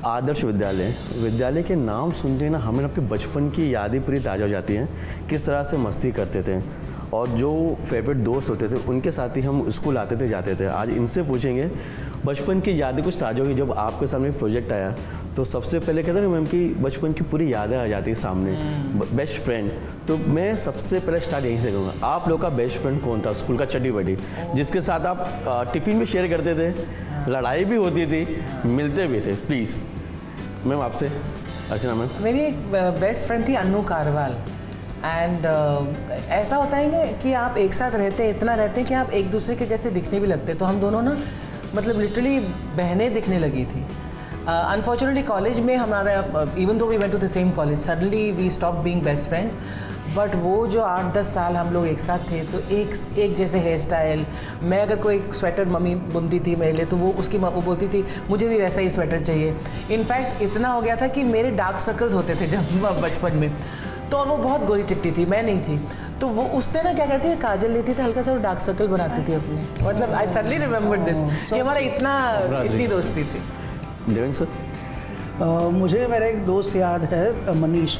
आदर्श विद्यालय, विद्यालय के नाम सुनते ही ना हमें अपने बचपन की यादें पूरी ताज़ा हो जाती हैं। किस तरह से मस्ती करते थे और जो फेवरेट दोस्त होते थे उनके साथ ही हम स्कूल आते थे जाते थे। आज इनसे पूछेंगे बचपन की यादें कुछ ताज़ा होगी। जब आपके सामने प्रोजेक्ट आया तो सबसे पहले कहते हैं ना मैम कि बचपन की पूरी यादें आ जाती है सामने। बेस्ट फ्रेंड, तो मैं सबसे पहले स्टार्ट यहीं से करूँगा। आप लोग का बेस्ट फ्रेंड कौन था स्कूल का चड्डी बड्डी, जिसके साथ आप टिफिन भी शेयर करते थे, लड़ाई भी होती थी, मिलते भी थे? प्लीज़ मैम आपसे। अर्चना मैम। मेरी एक बेस्ट फ्रेंड थी अन्नू कारवाल। एंड ऐसा होता है कि आप एक साथ रहते हैं, इतना रहते हैं कि आप एक दूसरे के जैसे दिखने भी लगते हैं। तो हम दोनों ना मतलब लिटरली बहनें दिखने लगी थी। अनफॉर्चुनेटली कॉलेज में हमारा, even though we went to the same college, suddenly we stop being best friends. But वो जो 8-10 साल हम लोग एक साथ थे तो एक जैसे हेयर स्टाइल। मैं अगर कोई स्वेटर मम्मी बुनती थी मेरे लिए तो वो उसकी वो बोलती थी मुझे भी वैसा ही स्वेटर चाहिए। इनफैक्ट इतना हो गया था कि मेरे डार्क सर्कल्स होते थे जब बचपन में, तो और वो बहुत गोरी चिट्टी थी, मैं नहीं थी। तो वो उसने ना क्या करती है, काजल लेती थी, हल्का सा डार्क सर्कल बनाती थी अपने। मतलब आई सडनली रिमेंबर दिस कि हमारा इतनी दोस्ती थी। देवेंद्र सर। मुझे मेरा एक दोस्त याद है, मनीष।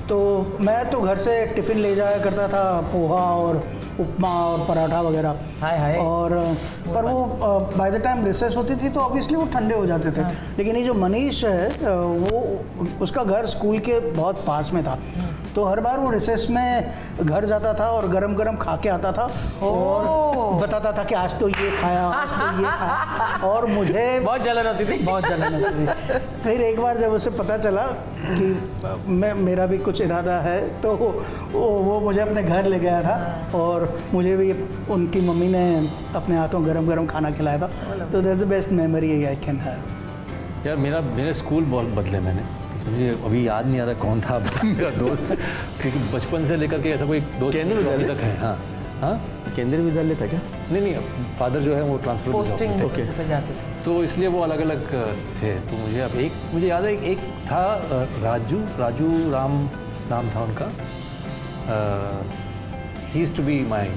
तो मैं तो घर से टिफ़िन ले जाया करता था, पोहा और उपमा और पराठा वगैरह। हाय और पर वो बाय द टाइम रिसेस होती थी तो ऑब्वियसली वो ठंडे हो जाते थे। लेकिन ये जो मनीष है वो, उसका घर स्कूल के बहुत पास में था। तो हर बार वो रिसेस में घर जाता था और गरम गरम खा के आता था और बताता था कि आज तो ये खाया, आज तो ये खाया। और मुझे बहुत जलन होती थी, बहुत जलन होती थी। फिर एक बार जब उसे पता चला कि मेरा भी कुछ इरादा है तो वो मुझे अपने घर ले गया था और मुझे भी उनकी मम्मी ने अपने हाथों गरम गरम खाना खिलाया था। तो that's the best memory I can have. यार मेरे स्कूल बहुत बदले मैंने, तो मुझे अभी याद नहीं आ रहा कौन था मेरा दोस्त, क्योंकि बचपन से लेकर के ऐसा कोई दोस्त केंद्रीय विद्यालय तक है। हाँ हाँ, केंद्रीय विद्यालय था क्या? नहीं, फादर जो है वो ट्रांसफर पोस्टिंग पे जाते थे तो इसलिए वो अलग अलग थे। तो मुझे याद है एक था राजू राम नाम था उनका। He used to be my,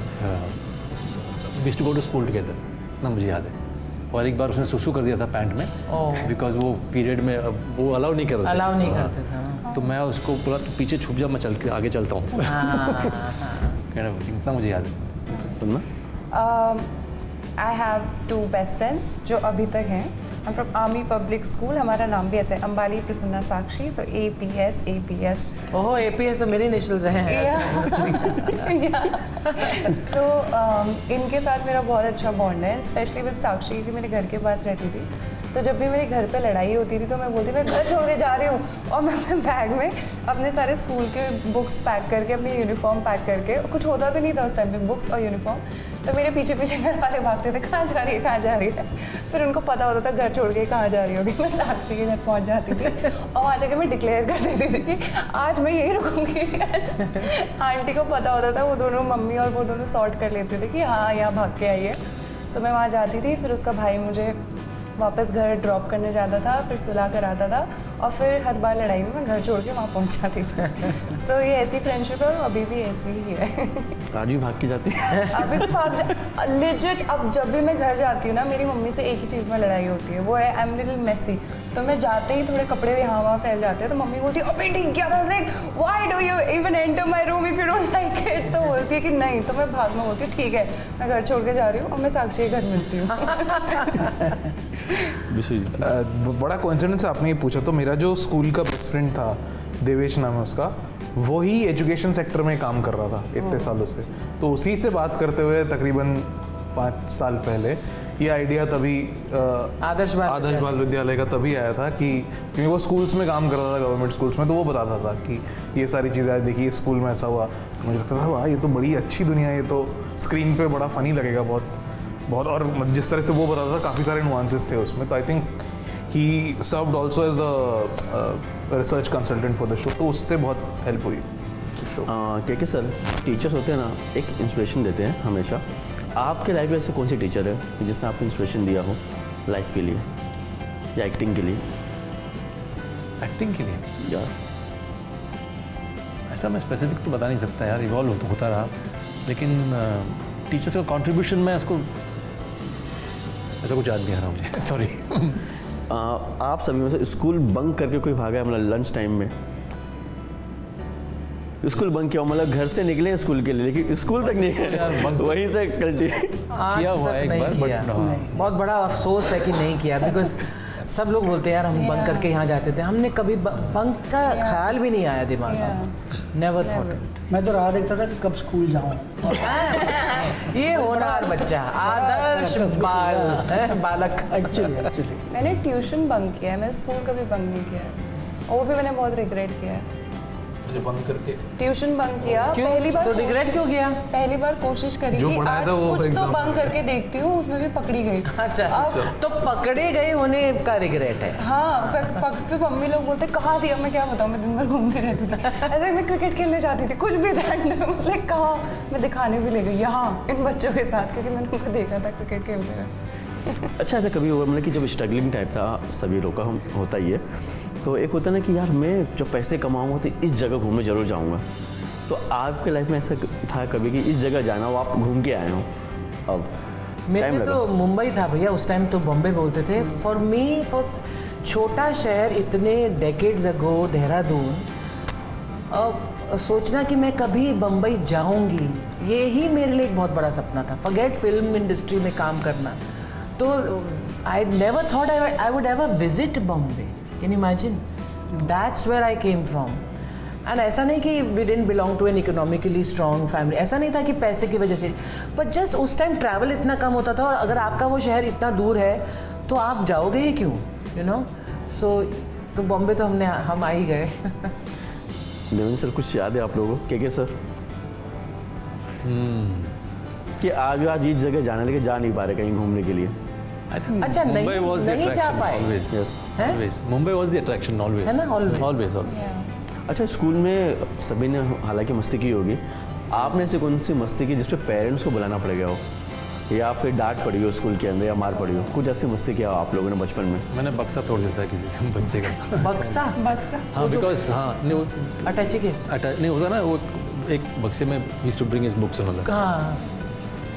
we used to go to school together ना, मुझे याद है। और एक बार उसने सुसु कर दिया था पैंट में, बिकॉज वो पीरियड में वो अलाउ नहीं करते थे। तो मैं उसको पूरा पीछे छुप जा, मैं चल के आगे चलता हूँ। इतना मुझे याद है। सुनना। आई हैव 2 बेस्ट फ्रेंड्स जो अभी तक हैं। I am from army public school, हमारा नाम भी ऐसे है, अंबाली प्रसन्ना साक्षी। सो APS। ओहो, APS तो मेरे इनिशियल्स हैं। सो इनके साथ मेरा बहुत अच्छा बॉन्ड है, स्पेशली विद साक्षी, क्योंकि मेरे घर के पास रहती थी। तो जब भी मेरे घर पे लड़ाई होती थी तो मैं बोलती मैं घर छोड़ के जा रही हूँ, और मैं अपने बैग में अपने सारे स्कूल के बुक्स पैक करके, अपनी यूनिफॉर्म पैक करके, कुछ होता भी नहीं था उस टाइम पे, बुक्स और यूनिफॉर्म। तो मेरे पीछे पीछे घर वाले भागते थे, कहाँ जा रही है। फिर उनको पता होता था घर छोड़ के कहाँ जा रही होगी। मैं साक्षी के घर पहुँच जाती थी और वहाँ जाकर मैं डिक्लेयर कर देती थी कि आज मैं यहीं रुकूँगी। आंटी को पता होता था, वो दोनों मम्मी और वो दोनों सॉर्ट कर लेते थे कि हाँ यहाँ भाग के आई है। सो मैं वहाँ जाती थी, फिर उसका भाई मुझे वापस घर ड्रॉप करने जाता था, फिर सुला कर आता था, और फिर हर बार लड़ाई में मैं घर छोड़ के वहाँ पहुँच जाती थी। सो ये ऐसी फ्रेंडशिप है और अभी भी ऐसी ही है। आज भी भाग के जाती है? अभी भी लिजिट। अब जब भी मैं घर जाती हूँ ना, मेरी मम्मी से एक ही चीज़ में लड़ाई होती है, वो है आई एम लिटिल मेसी। तो मैं जाते ही थोड़े कपड़े यहाँ वहाँ फैल जाते हैं तो मम्मी बोलती है अबे ठीक क्या था sick, why do you even enter my room if you don't like it. तो बोलती है कि नहीं, तो मैं भाग में बोलती हूँ ठीक है मैं घर छोड़ के जा रही हूँ और मैं साक्षी के घर मिलती हूँ। बड़ा कोइंसिडेंस आपने ये पूछा, तो मेरा जो स्कूल का बेस्ट फ्रेंड था, देवेश नाम है उसका, वो ही एजुकेशन सेक्टर में काम कर रहा था इतने सालों से। तो उसी से बात करते हुए तकरीबन 5 साल पहले ये आइडिया तभी आदर्श बाल विद्यालय का तभी आया था कि क्योंकि वो स्कूल्स में काम कर रहा था, गवर्नमेंट स्कूल्स में, तो वो बताता था कि ये सारी चीज़ें आज देखिए स्कूल में ऐसा हुआ। तो मुझे लगता था वाह ये तो बड़ी अच्छी दुनिया है, ये तो स्क्रीन पे बड़ा फ़नी लगेगा बहुत। और जिस तरह से वो बताता था काफ़ी सारे नुआंसेस थे उसमें। तो I think he served also as the research consultant for the show, तो उससे बहुत हेल्प हुई शो। क्या सर, टीचर्स होते हैं ना, एक इंस्पिरेशन देते हैं हमेशा। आपके लाइफ में ऐसे कौन से टीचर है जिसने आपको इंस्पिरेशन दिया हो लाइफ के लिए या एक्टिंग के लिए? एक्टिंग के लिए यार ऐसा मैं स्पेसिफिक तो बता नहीं सकता यार, इवॉल्व होता रहा, लेकिन टीचर्स का कंट्रीब्यूशन में उसको ऐसा कुछ याद नहीं आ रहा मुझे, सॉरी। आप सभी में से स्कूल बंक करके कोई भागा है मतलब लंच टाइम में? स्कूल बंक किया मतलब घर से निकले स्कूल के लिए लेकिन स्कूल तक नहीं गए, वहीं से कल्टी। आज किया हुआ तक है एक नहीं बार, किया। but हाँ। बहुत बड़ा अफसोस है कि नहीं किया, बिकॉज सब लोग बोलते हैं यार हम बंक करके यहाँ जाते थे, हमने कभी बंक का ख्याल भी नहीं आया दिमाग में, नेवर थॉट इट। मैं तो राह देखता था कि कब स्कूल जाऊँ। ये होनहार बच्चा, आदर्श बालक। एक्चुअली मैंने ट्यूशन बंक किया है, मैं स्कूल कभी बंक नहीं किया है, और वो भी मैंने बहुत रिग्रेट किया है। मुझे बंद करके ट्यूशन बंक किया क्यों? पहली बार, तो रिग्रेट क्यों किया? पहली बार कोशिश करी जो कि पढ़ाया आज था वो कुछ तो exam बंक करके देखती हूँ, उसमें भी पकड़ी गई। अच्छा, अब तो पकड़े गए होने का रिग्रेट है। हाँ, फिर मम्मी लोग बोलते कहाँ थी, अब मैं क्या बताऊँ, मैं दिन भर घूमती रहती थी। ऐसे मैं क्रिकेट खेलने जाती थी, कुछ भी रैंडम, लाइक कहाँ, मैं दिखाने भी ले गई यहाँ इन बच्चों के साथ, क्योंकि मैंने उनको देखा था क्रिकेट खेलते हुए। अच्छा ऐसा कभी हुआ मतलब कि जब स्ट्रगलिंग टाइप था सभी लोग का, हम होता ही है, तो एक होता है ना कि यार मैं जब पैसे कमाऊंगा तो इस जगह घूमने जरूर जाऊंगा, तो आपके लाइफ में ऐसा था कभी कि इस जगह जाना हो, आप घूम के आए हो? अब मेरे में तो मुंबई था भैया, उस टाइम तो बॉम्बे बोलते थे। फॉर मी, फॉर छोटा शहर इतने डेकेड्स अगो, देहरादून, अब सोचना कि मैं कभी बम्बई जाऊंगी, ये ही मेरे लिए एक बहुत बड़ा सपना था। फॉरगेट फिल्म इंडस्ट्री में काम करना, तो I never thought I would ever visit Bombay. Can you imagine? That's where I came from. And ऐसा नहीं कि we didn't belong to an economically strong family, ऐसा नहीं था कि पैसे की वजह से, बट जस्ट उस टाइम ट्रैवल इतना कम होता था, और अगर आपका वो शहर इतना दूर है तो आप जाओगे ही क्यों, यू नो। सो तो बॉम्बे तो हम आ ही गए। देवेंद्र सर कुछ याद है आप लोगों को? के सर कि आज इस जगह जाने लेके जा नहीं पा रहे कहीं घूमने के लिए? अच्छा, नहीं जा पाए। Always Mumbai was the attraction, always है ना? Always. ऑलवेज। अच्छा स्कूल में सभी ने हालांकि मस्ती की होगी, आपने ऐसी कौन सी मस्ती की जिसपे पेरेंट्स को बुलाना पड़ गया हो, या फिर डांट पड़ी हो स्कूल के अंदर, या मार पड़ी हो? कुछ ऐसी मस्ती किया हो आप लोगों ने बचपन में? मैंने बक्सा तोड़ दिया था किसी बच्चे का। बक्सा? हाँ, बिकॉज हाँ नहीं वो अटैची केस? नहीं होता ना, वो एक बक्से में used to bring his books and all that, हाँ,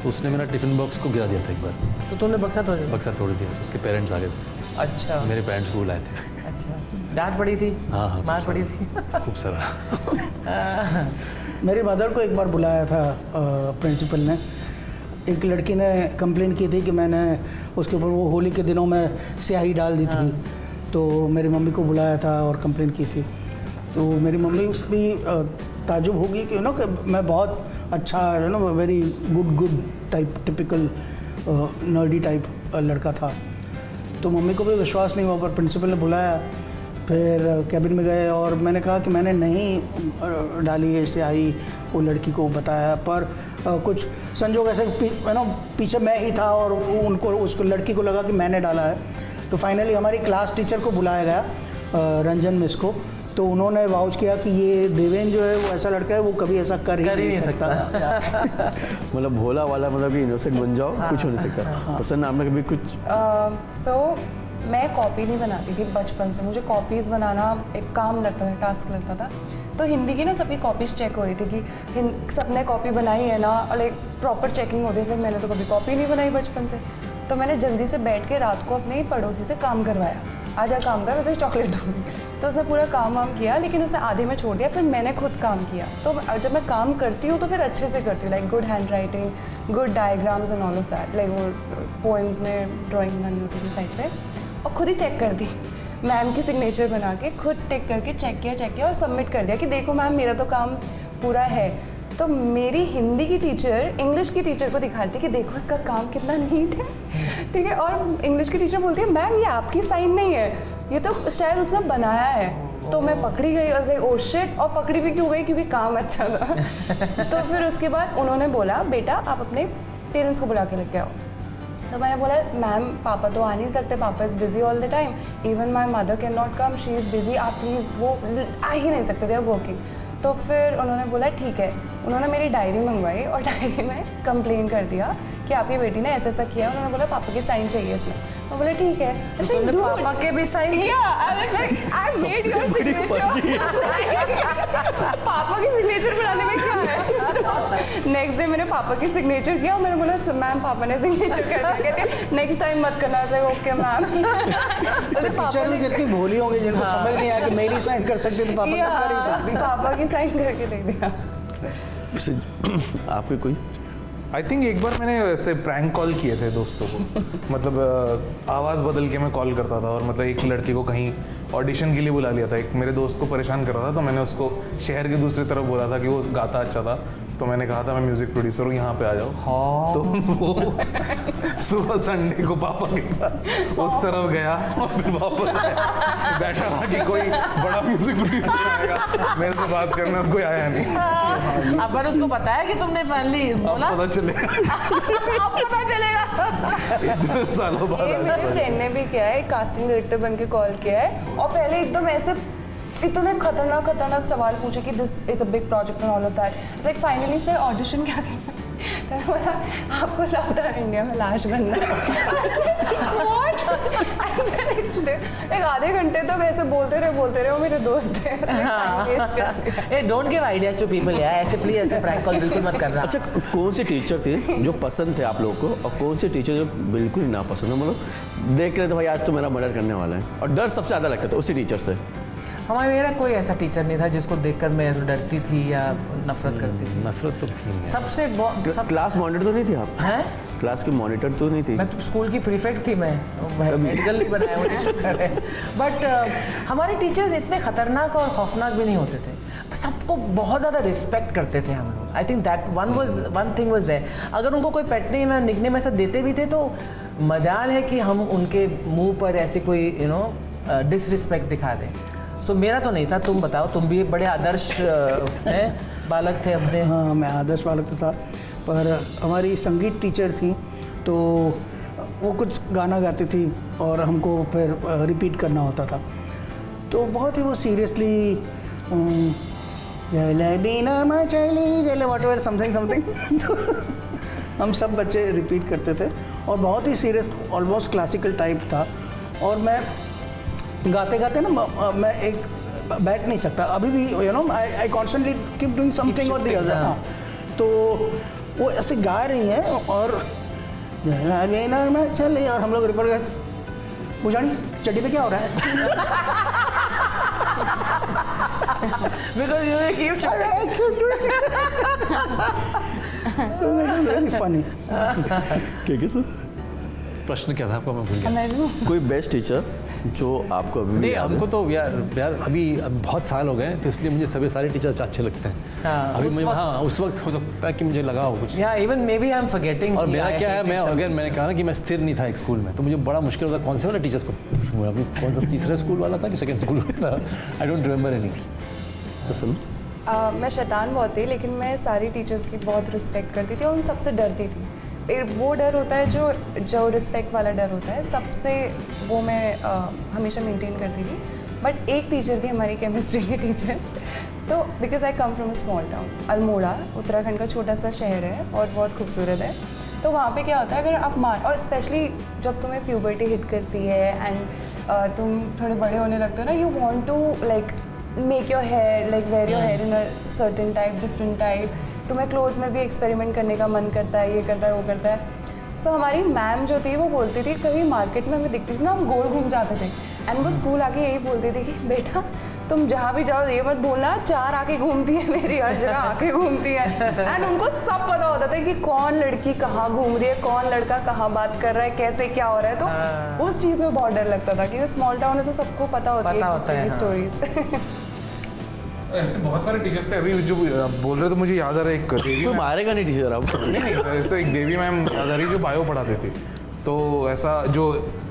तो उसने मेरा टिफिन बॉक्स को गिरा दिया था एक बार। तो तुमने बक्सा तोड़ दिया? बक्सा तोड़ दिया, उसके पेरेंट्स आ गए थे, अच्छा, मेरे पेरेंट्स को बुलाए थे। अच्छा, डांट पड़ी थी? हाँ हाँ, मार खूब पड़ी सारा, थी? खूब सारा। मेरी मदर को एक बार बुलाया था प्रिंसिपल ने। एक लड़की ने कंप्लेन की थी कि मैंने उसके ऊपर वो होली के दिनों में स्याही डाल दी थी, तो मेरी मम्मी को बुलाया था और कंप्लेन की थी। तो मेरी मम्मी भी ताजुब होगी कि कि मैं बहुत अच्छा very good type, typical nerdy type लड़का था। तो मम्मी को भी विश्वास नहीं हुआ, पर प्रिंसिपल ने बुलाया, फिर कैबिन में गए और मैंने कहा कि मैंने नहीं डाली है स्याही, वो लड़की को बताया, पर कुछ संजोग ऐसे पीछे मैं ही था और उनको उसको लड़की को लगा कि मैंने डाला है। तो फाइनली हमारी क्लास टीचर को बुलाया गया, रंजन मिस को, तो उन्होंने वाउच किया कि ये देवेंद्र जो है वो ऐसा लड़का है, वो कभी ऐसा कर ही नहीं सकता। मतलब भोला वाला, मतलब कि इनोसेंट बन जाओ, कुछ हो नहीं सकता। पसंद आपने कभी कुछ? सो मैं कॉपी नहीं बनाती थी बचपन से, मुझे कॉपीज़ बनाना एक काम लगता था, टास्क लगता था। तो हिंदी की ना सबकी कॉपीज़ चेक हो रही थी कि सबने कॉपी बनाई है ना, और एक प्रॉपर चेकिंग होती है। मैंने तो कभी कॉपी नहीं बनाई बचपन से, तो मैंने जल्दी से बैठ के रात को अपने पड़ोसी से काम करवाया, आजा काम कर, मैं तुझे चॉकलेट दूँगी। तो उसने पूरा काम वाम किया, लेकिन उसने आधे में छोड़ दिया, फिर मैंने खुद काम किया। तो जब मैं काम करती हूँ तो फिर अच्छे से करती हूँ, like good hand writing, good diagrams and all of that. Like वो पोएम्स में ड्राइंग बनानी होती थी साइड पे, और खुद ही चेक कर दी, मैम की सिग्नेचर बना के खुद टिक करके चेक किया और सबमिट कर दिया कि देखो मैम मेरा तो काम पूरा है। तो मेरी हिंदी की टीचर इंग्लिश की टीचर को दिखाती कि देखो इसका काम कितना नीट है, ठीक है। और इंग्लिश की टीचर बोलती है मैम ये आपकी साइन नहीं है, ये तो शायद उसने बनाया है। तो मैं पकड़ी गई, लाइक ओह शिट, और पकड़ी भी क्यों गई, क्योंकि काम अच्छा था। तो फिर उसके बाद उन्होंने बोला बेटा आप अपने पेरेंट्स को बुला के लेके आओ। तो मैंने बोला मैम पापा तो आ नहीं सकते, पापा is busy all the time, even my mother can not come, she is busy, आप प्लीज़, वो आ ही नहीं सकते, दे आर वर्किंग। तो फिर उन्होंने बोला ठीक है, उन्होंने मेरी डायरी मंगवाई और डायरी में कंप्लेन कर दिया कि आपकी बेटी ने ऐसा ऐसा किया। उन्होंने बोला पापा की साइन चाहिए इसमें। मैं बोला ठीक है, तुमने पापा के भी साइन किया? पापा की सिग्नेचर बनाने में क्या है। नेक्स्ट डे मैंने पापा की सिग्नेचर किया और मैंने बोला मैम पापा ने सिग्नेचर कर दिया, कहते नेक्स्ट टाइम मत करना। ऐसा ओके मैम। टीचर भी कितनी भोली होंगी जिनको समझ नहीं आया कि मेरी साइन कर सकती तो पापा तब कर ही सकती। पापा की साइन करके दे दिया। आपके कोई? आई थिंक एक बार मैंने ऐसे प्रैंक कॉल किए थे दोस्तों को, मतलब आवाज़ बदल के मैं कॉल करता था, और मतलब एक लड़के को कहीं ऑडिशन के लिए बुला लिया था। एक मेरे दोस्त को परेशान कर रहा था, तो मैंने उसको शहर के दूसरी तरफ बोला था कि वो गाता अच्छा था, तो मैंने कहा था मैं म्यूजिक प्रोड्यूसर हूँ, यहाँ पे आ जाओ। हाँ। तो वो सुबह संडे को पापा के साथ उस तरफ गया और फिर वापस आया, बैठा था कि कोई बड़ा म्यूजिक प्रोड्यूसर आएगा, मेरे से बात करने, और कोई आया नहीं। अब पर उसको पता है कि तुमने फाइनली बोला? पता चलेगा। अब पता चलेगा। सालों बाद ये मेरे फ्रेंड ने भी किया है, कास्टिंग डायरेक्टर बन के कॉल किया है, और पहले एकदम ऐसे इतने खतरनाक सवाल पूछे कि this is a big project and all of that. It's like finally sir audition क्या करना है? बोला आपको साउथ इंडिया में लाश बनना है। What? एक आधे घंटे तक ऐसे बोलते रहे, वो मेरे दोस्त थे। Don't give ideas to people यार, ऐसे प्लीज ऐसे प्रैंक कॉल बिल्कुल मत करना। अच्छा, कौन से टीचर थे जो पसंद थे आप लोगों को, और कौन से टीचर जो बिल्कुल ना पसंद है? मतलब देख रहे थे भाई आज तो मेरा मर्डर करने वाला है, और डर सबसे ज़्यादा लगता था उसी टीचर से। मेरा कोई ऐसा टीचर नहीं था जिसको देखकर मैं डरती थी या नफरत करती थी। नफरत तो थी नहीं। सबसे क्लास मॉनिटर तो नहीं थी आप? हैं? क्लास की मॉनिटर तो नहीं थी? मैं तो स्कूल की प्रीफेक्ट थी, मैं मेडिकल नहीं बनाया मुझे शुक्र है। बट हमारे टीचर्स इतने खतरनाक और खौफनाक भी नहीं होते थे, सबको बहुत ज़्यादा रिस्पेक्ट करते थे हम लोग। I think that one thing was there. अगर उनको कोई पेट नेम या निकनेम ऐसा देते भी थे तो मजाल है कि हम उनके मुंह पर ऐसे कोई डिसरिस्पेक्ट दिखा दें। सो मेरा तो नहीं था, तुम बताओ, तुम भी बड़े आदर्श बालक थे अपने। हाँ, मैं आदर्श बालक था, पर हमारी संगीत टीचर थी, तो वो कुछ गाना गाती थी और हमको फिर रिपीट करना होता था, तो बहुत ही वो सीरियसली बिना मचली जले व्हाटएवर समथिंग तो हम सब बच्चे रिपीट करते थे, और बहुत ही सीरियस ऑलमोस्ट क्लासिकल टाइप था। और मैं गाते गाते ना मैं एक बैठ नहीं सकता अभी भी, आई कॉन्स्टेंटली कीप डूइंग समथिंग और द अदर। हाँ, तो वो ऐसे गा रही हैं और चले, और हम लोग रिपोर्ट गए, पूजानी चड्डी पे क्या हो रहा है? Because you keep very funny. क्या सर? प्रश्न क्या था आपका, मैं भूल गया। कोई बेस्ट टीचर जो आपको अभी भी नहीं, याद है? हमको तो यार अभी बहुत साल हो गए, तो इसलिए मुझे सभी सारे टीचर्स अच्छे लगते हैं। हाँ, अभी उस मुझे वक्त- उस वक्त हो सकता है कि मुझे लगा हो कुछ। या even maybe I am forgetting. और मेरा क्या है, मैं अगर मैंने कहा ना कि मैं स्थिर नहीं था एक स्कूल में, तो मुझे बड़ा मुश्किल होता कौन से वाले टीचर्स को पूछूंगा, अभी कौन सा तीसरा स्कूल वाला था कि सेकंड स्कूल वाला था, आई डोंट रिमेंबर एनी। मैं शैतान बहुत थी, लेकिन मैं सारी टीचर्स की बहुत रिस्पेक्ट करती थी और उन सबसे डरती थी। वो डर होता है जो रिस्पेक्ट वाला डर होता है, सबसे वो मैं हमेशा मेंटेन करती थी। बट एक टीचर थी हमारी केमिस्ट्री की टीचर, तो because I come from a small town, Almora Uttarakhand का छोटा सा शहर है और बहुत खूबसूरत है। तो वहाँ पे क्या होता है, अगर आप और स्पेशली जब तुम्हें प्यूबर्टी हिट करती है एंड तुम थोड़े बड़े होने लगते हो ना, you want to like make your hair like wear your hair in a certain type, different type, तुम्हें क्लोथ्स में भी एक्सपेरिमेंट करने का मन करता है, ये करता है, वो करता है। सो हमारी मैम जो थी वो बोलती थी, कभी मार्केट में हमें दिखती थी ना, हम गोल घूम जाते थे, एंड वो स्कूल आके यही बोलती थी कि बेटा तुम जहाँ भी जाओ ये मत बोलना, चार आके घूमती है मेरी, हर जगह आके घूमती है। एंड उनको सब पता होता था कि कौन लड़की कहाँ घूम रही है, कौन लड़का कहाँ बात कर रहा है, कैसे क्या हो रहा है। तो उस चीज़ में बहुत डर लगता था, क्योंकि स्मॉल टाउन है तो सबको पता होती है स्टोरीज। ऐसे बहुत सारे टीचर्स थे, अभी जो बोल रहे तो मुझे याद आ रहा है एक देवी तो मारेगा नहीं टीचर आप? नहीं, ऐसे एक देवी मैम याद आ रही जो बायो पढ़ाते थे। तो ऐसा जो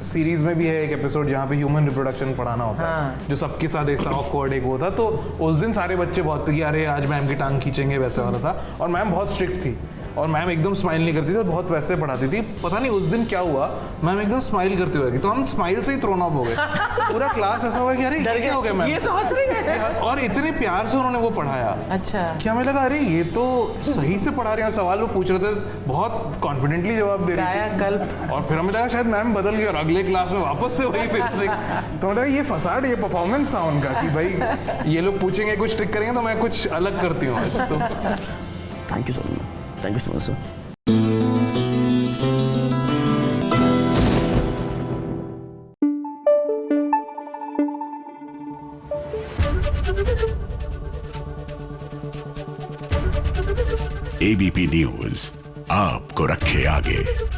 सीरीज में भी है एक एपिसोड जहाँ पे ह्यूमन रिप्रोडक्शन पढ़ाना होता है, जो सबके साथ ऐसा ऑकवर्ड एक वो था। तो उस दिन सारे बच्चे बहुत थे कि अरे आज मैम की टांग खींचेंगे, वैसे वाला था। और मैम बहुत स्ट्रिक्ट थी और मैम एकदम स्माइल नहीं करती थी और बहुत वैसे पढ़ाती थी। पता नहीं उस दिन क्या हुआ, मैम एकदम स्माइल करते हुए, तो हम स्माइल से ही थ्रोन ऑफ हो गए। पूरा क्लास ऐसा हुआ कि अरे ये क्या हो गया मैम, ये तो हंस रही है। और इतने प्यार से उन्होंने वो पढ़ाया। अच्छा, क्या हमें लगा अरे ये तो सही से पढ़ा रहे हैं, सवाल वो पूछ रहे थे, बहुत कॉन्फिडेंटली जवाब दे रहे थे। और फिर हमें लगा शायद मैम बदल गई और अगले क्लास में वापस से वही फिर स्ट्रिक्ट। तो मतलब ये फसाड, ये परफॉर्मेंस था उनका कि भाई ये लोग पूछेंगे कुछ ट्रिक करेंगे तो मैं कुछ अलग करती हूँ। तो thank you so much. Thank you so much sir. ABP news आपको रखे आगे।